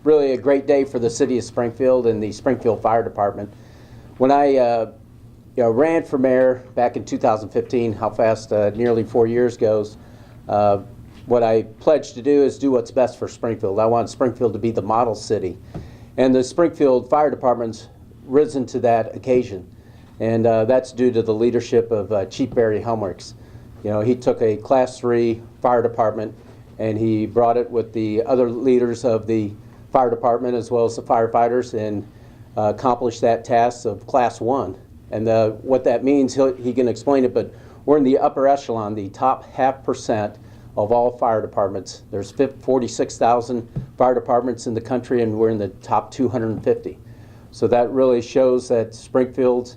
really a great day for the city of Springfield and the Springfield Fire Department. When I ran for mayor back in 2015, how fast nearly 4 years goes, what I pledged to do is do what's best for Springfield. I want Springfield to be the model city. And the Springfield Fire Department's risen to that occasion. And that's due to the leadership of Chief Barry Helmrichs. You know, he took a Class 3 fire department and he brought it with the other leaders of the fire department as well as the firefighters and accomplished that task of Class 1. And what that means, he can explain it, but we're in the upper echelon, the top 0.5% of all fire departments. There's 46,000 fire departments in the country, and we're in the top 250. So that really shows that Springfield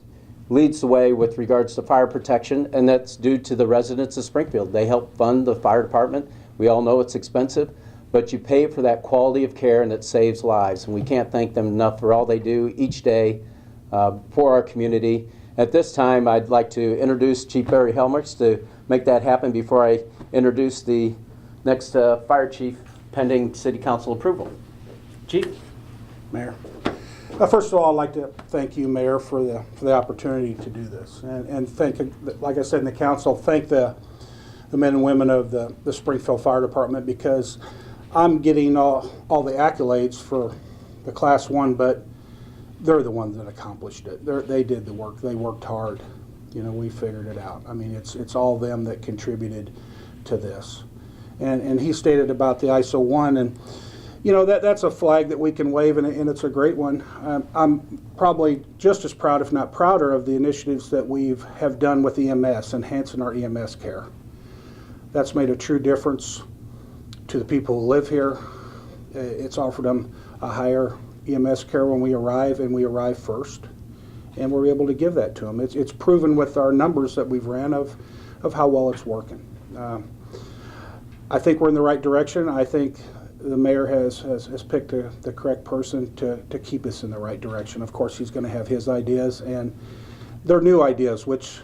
leads the way with regards to fire protection, and that's due to the residents of Springfield. They help fund the fire department. We all know it's expensive, but you pay for that quality of care, and it saves lives. And we can't thank them enough for all they do each day for our community. At this time, I'd like to introduce Chief Barry Helmrichs to make that happen before I introduce the next fire chief pending City Council approval. Chief? Mayor. First of all, I'd like to thank you, Mayor, for the opportunity to do this. And thank, like I said in the council, thank the men and women of the Springfield Fire Department, because I'm getting all the accolades for the Class 1, but they're the ones that accomplished it. They did the work. They worked hard. You know, we figured it out. I mean, it's all them that contributed to this. And he stated about the ISO 1, and you know, that's a flag that we can wave, and it's a great one. I'm probably just as proud, if not prouder, of the initiatives that have done with EMS, enhancing our EMS care. That's made a true difference to the people who live here. It's offered them a higher EMS care when we arrive, and we arrive first, and we're able to give that to them. It's proven with our numbers that we've ran of how well it's working. I think we're in the right direction. I think the mayor has picked the correct person to keep us in the right direction. Of course, he's going to have his ideas, and they're new ideas, which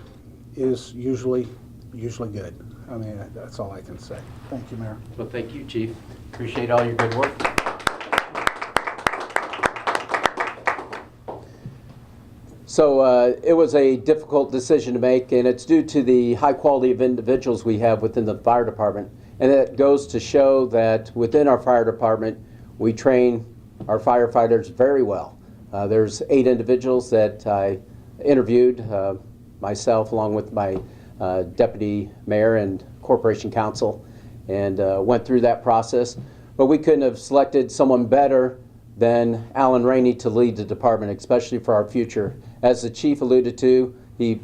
is usually good. I mean, that's all I can say. Thank you, Mayor. Well, thank you, Chief. Appreciate all your good work. So it was a difficult decision to make, and it's due to the high quality of individuals we have within the fire department. And it goes to show that within our fire department, we train our firefighters very well. There's 8 individuals that I interviewed, myself along with my deputy mayor and corporation counsel, and went through that process. But we couldn't have selected someone better than Alan Rainey to lead the department, especially for our future. As the chief alluded to, he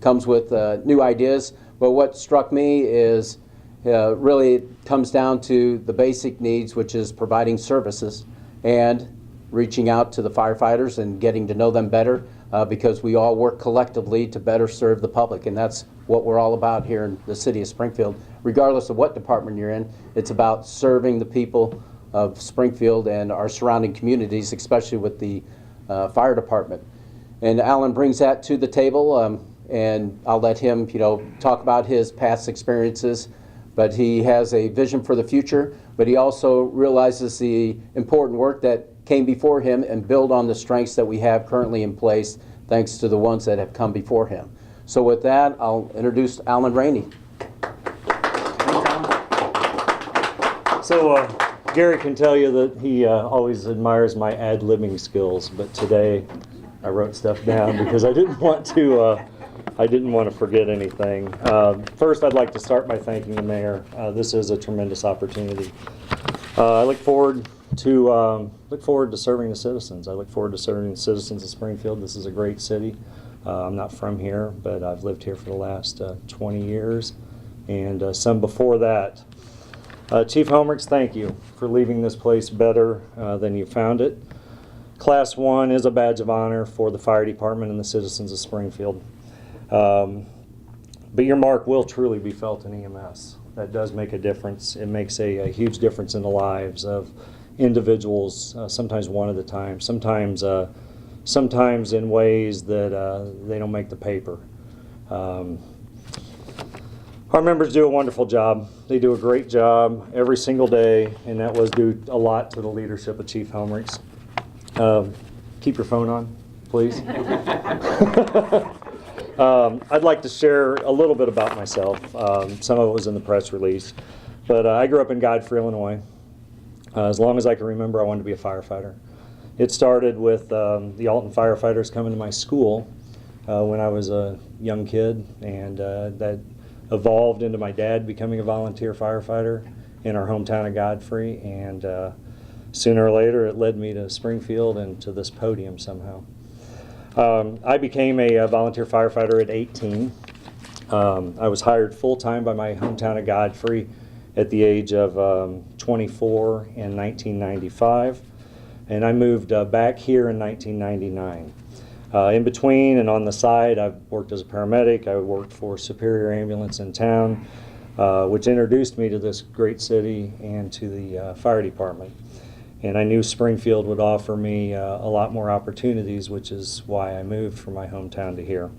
comes with new ideas, but what struck me is really it comes down to the basic needs, which is providing services and reaching out to the firefighters and getting to know them better, because we all work collectively to better serve the public, and that's what we're all about here in the city of Springfield. Regardless of what department you're in, it's about serving the people of Springfield and our surrounding communities, especially with the fire department. And Alan brings that to the table, and I'll let him, talk about his past experiences. But he has a vision for the future, but he also realizes the important work that came before him and build on the strengths that we have currently in place, thanks to the ones that have come before him. So with that, I'll introduce Alan Rainey. So Gary can tell you that he always admires my ad-libbing skills, but today I wrote stuff down because I didn't want to forget anything. First, I'd like to start by thanking the mayor. This is a tremendous opportunity. I look forward to serving the citizens. I look forward to serving the citizens of Springfield. This is a great city. I'm not from here, but I've lived here for the last 20 years, and some before that. Chief Helmrichs, thank you for leaving this place better than you found it. Class 1 is a badge of honor for the fire department and the citizens of Springfield. But your mark will truly be felt in EMS. That does make a difference. It makes a huge difference in the lives of individuals, sometimes one at a time, sometimes in ways that they don't make the paper. Our members do a wonderful job. They do a great job every single day, and that was due a lot to the leadership of Chief Helmrichs. Keep your phone on, please. I'd like to share a little bit about myself. Some of it was in the press release, but I grew up in Godfrey, Illinois. As long as I can remember, I wanted to be a firefighter. It started with the Alton firefighters coming to my school when I was a young kid, and that evolved into my dad becoming a volunteer firefighter in our hometown of Godfrey, and sooner or later it led me to Springfield and to this podium somehow. I became a volunteer firefighter at 18. I was hired full-time by my hometown of Godfrey at the age of 24 in 1995, and I moved back here in 1999. In between and on the side, I've worked as a paramedic. I worked for Superior Ambulance in town, which introduced me to this great city and to the fire department. And I knew Springfield would offer me a lot more opportunities, which is why I moved from my hometown to here.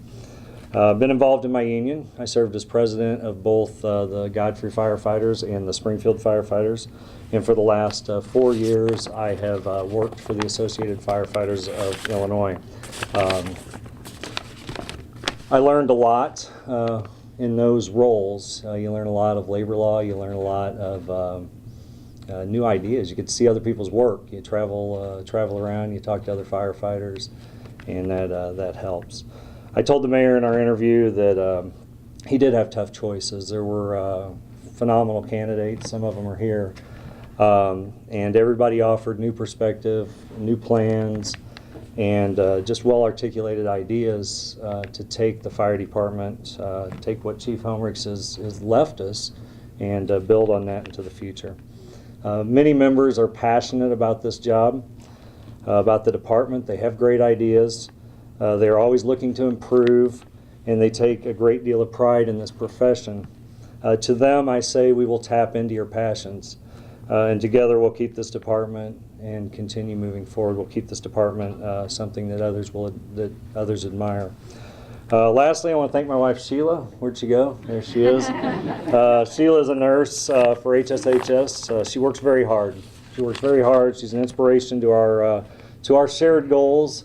Been involved in my union. I served as president of both the Godfrey firefighters and the Springfield firefighters. And for the last 4 years, I have worked for the Associated Firefighters of Illinois. I learned a lot in those roles. You learn a lot of labor law. You learn a lot of new ideas. You get to see other people's work. You travel around. You talk to other firefighters, and that helps. I told the mayor in our interview that he did have tough choices. There were phenomenal candidates. Some of them are here. And everybody offered new perspective, new plans, and just well-articulated ideas to take the fire department, take what Chief Helmrichs has left us, and build on that into the future. Many members are passionate about this job, about the department. They have great ideas. They're always looking to improve, and they take a great deal of pride in this profession. To them, I say we will tap into your passions. And together we'll keep this department and continue moving forward. We'll keep this department something that others admire. Lastly, I want to thank my wife Sheila. Where'd she go? There she is. Sheila is a nurse for HSHS. She works very hard. She's an inspiration to our shared goals,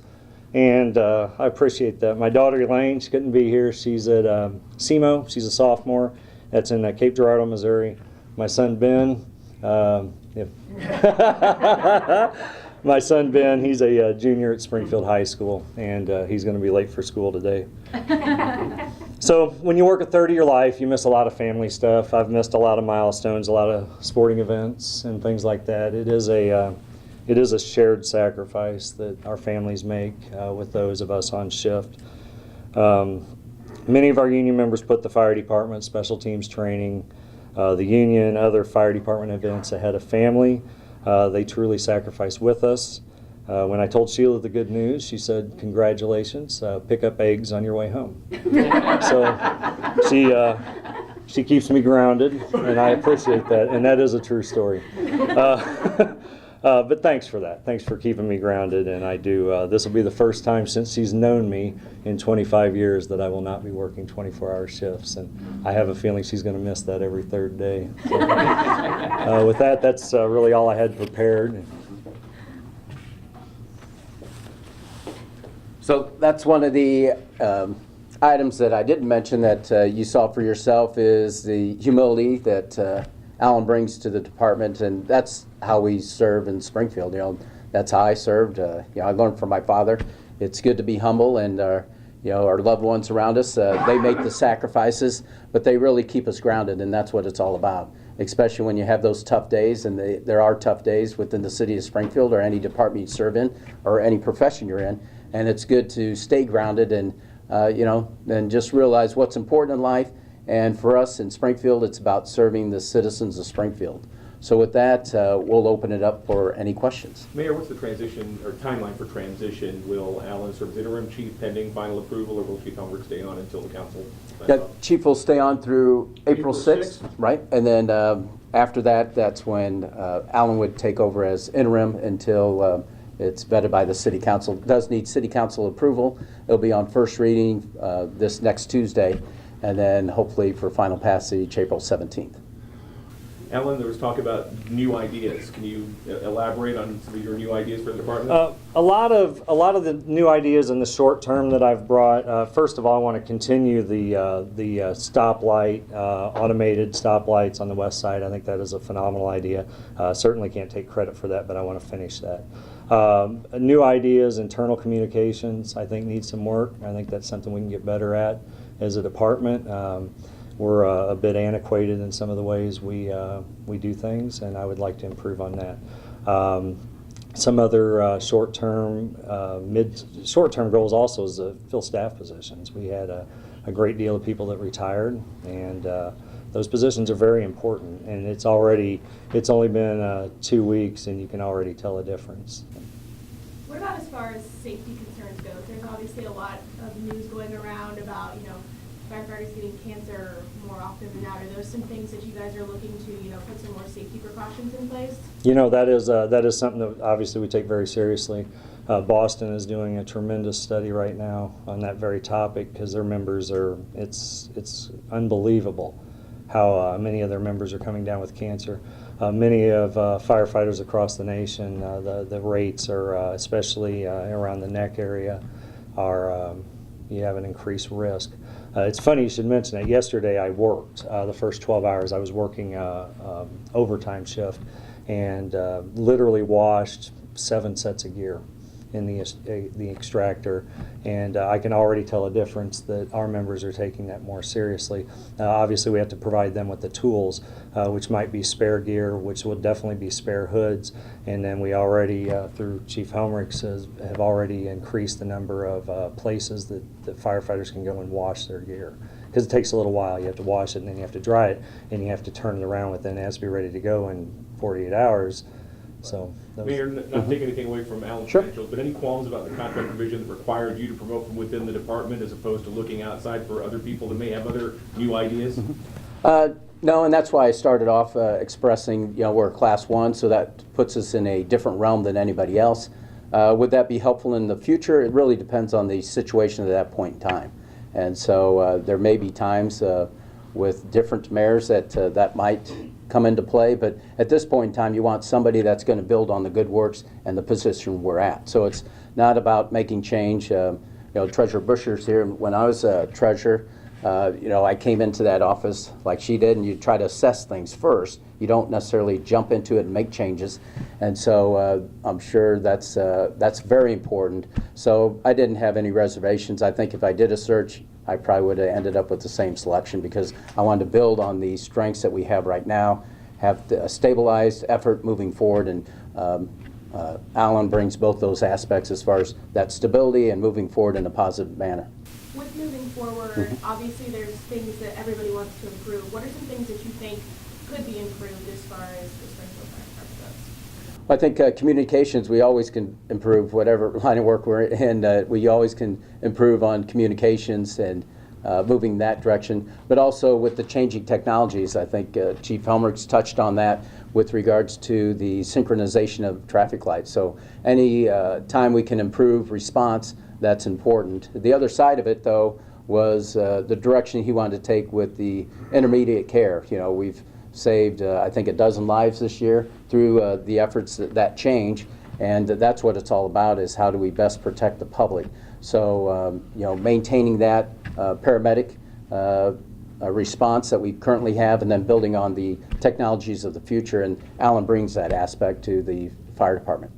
and I appreciate that. My daughter Elaine, she couldn't be here. She's at SEMO. She's a sophomore. That's in Cape Girardeau, Missouri. My son Ben. My son Ben, he's a junior at Springfield High School, and he's going to be late for school today. So when you work a third of your life, you miss a lot of family stuff. I've missed a lot of milestones, a lot of sporting events and things like that. It is a shared sacrifice that our families make with those of us on shift. Many of our union members put the fire department, special teams training, the union, other fire department events ahead of family. They truly sacrifice with us. When I told Sheila the good news, she said, "Congratulations, pick up eggs on your way home." So she keeps me grounded, and I appreciate that, and that is a true story. But thanks for that. Thanks for keeping me grounded, and I do. This will be the first time since she's known me in 25 years that I will not be working 24-hour shifts, and I have a feeling she's going to miss that every third day. So, with that, that's really all I had prepared. So that's one of the items that I didn't mention that you saw for yourself is the humility that Alan brings to the department, and that's how we serve in Springfield. That's how I served. I learned from my father. It's good to be humble, and our loved ones around us, they make the sacrifices, but they really keep us grounded, and that's what it's all about. Especially when you have those tough days, and there are tough days within the city of Springfield or any department you serve in or any profession you're in, and it's good to stay grounded and and just realize what's important in life. And for us in Springfield, it's about serving the citizens of Springfield. So with that, we'll open it up for any questions. Mayor, what's the transition or timeline for transition? Will Alan serve as interim chief pending final approval, or will Chief Helmrich stay on until the council? Chief will stay on through April 6th, right? And then after that, that's when Alan would take over as interim until it's vetted by the city council. It does need city council approval. It'll be on first reading this next Tuesday. and then hopefully for final passage April 17th. Alan, there was talk about new ideas. Can you elaborate on some of your new ideas for the department? A lot of the new ideas in the short term that I've brought. First of all, I want to continue the stoplight, automated stoplights on the west side. I think that is a phenomenal idea. Certainly can't take credit for that, but I want to finish that. New ideas, internal communications, I think needs some work. I think that's something we can get better at as a department. We're a bit antiquated in some of the ways we do things, and I would like to improve on that. Some other short-term goals also is to fill staff positions. We had a great deal of people that retired, and those positions are very important. And it's only been 2 weeks, and you can already tell a difference. What about as far as safety concerns go? There's obviously a lot of news going around about, firefighters getting cancer more often than not. Are those some things that you guys are looking to, put some more safety precautions in place? That is something that obviously we take very seriously. Boston is doing a tremendous study right now on that very topic because their members it's unbelievable how many of their members are coming down with cancer. Many of firefighters across the nation, the rates are, especially around the neck area, you have an increased risk. It's funny you should mention that. Yesterday I worked the first 12 hours. I was working overtime shift and literally washed 7 sets of gear in the extractor, and I can already tell a difference that our members are taking that more seriously. Obviously we have to provide them with the tools, which might be spare gear, which will definitely be spare hoods, and then we already, through Chief Helmrich's, have already increased the number of places that firefighters can go and wash their gear. Because it takes a little while. You have to wash it, and then you have to dry it, and you have to turn it around within, it has to be ready to go in 48 hours. So, Mayor, not taking anything away from Alan's Sure. credentials, but any qualms about the contract provision that required you to promote from within the department as opposed to looking outside for other people that may have other new ideas? No, and that's why I started off expressing, we're a Class 1, so that puts us in a different realm than anybody else. Would that be helpful in the future? It really depends on the situation at that point in time. And so there may be times with different mayors that might come into play, but at this point in time you want somebody that's going to build on the good works and the position we're at. So it's not about making change. Treasurer Busher's here. When I was treasurer, I came into that office like she did, and you try to assess things first. You don't necessarily jump into it and make changes, and so I'm sure that's very important. So I didn't have any reservations. I think if I did a search, I probably would have ended up with the same selection because I wanted to build on the strengths that we have right now, have a stabilized effort moving forward, and Alan brings both those aspects as far as that stability and moving forward in a positive manner. With moving forward, obviously there's things that everybody wants to improve. What are some things that you think could be improved as far as the Springfield Fire Department goes? I think communications, we always can improve whatever line of work we're in. We always can improve on communications and moving that direction. But also with the changing technologies, I think Chief Helmrich's touched on that with regards to the synchronization of traffic lights. So any time we can improve response, that's important. The other side of it, though, was the direction he wanted to take with the intermediate care. We've saved, I think, 12 lives this year through the efforts that change, and that's what it's all about, is how do we best protect the public. So, maintaining that paramedic response that we currently have, and then building on the technologies of the future, and Alan brings that aspect to the fire department.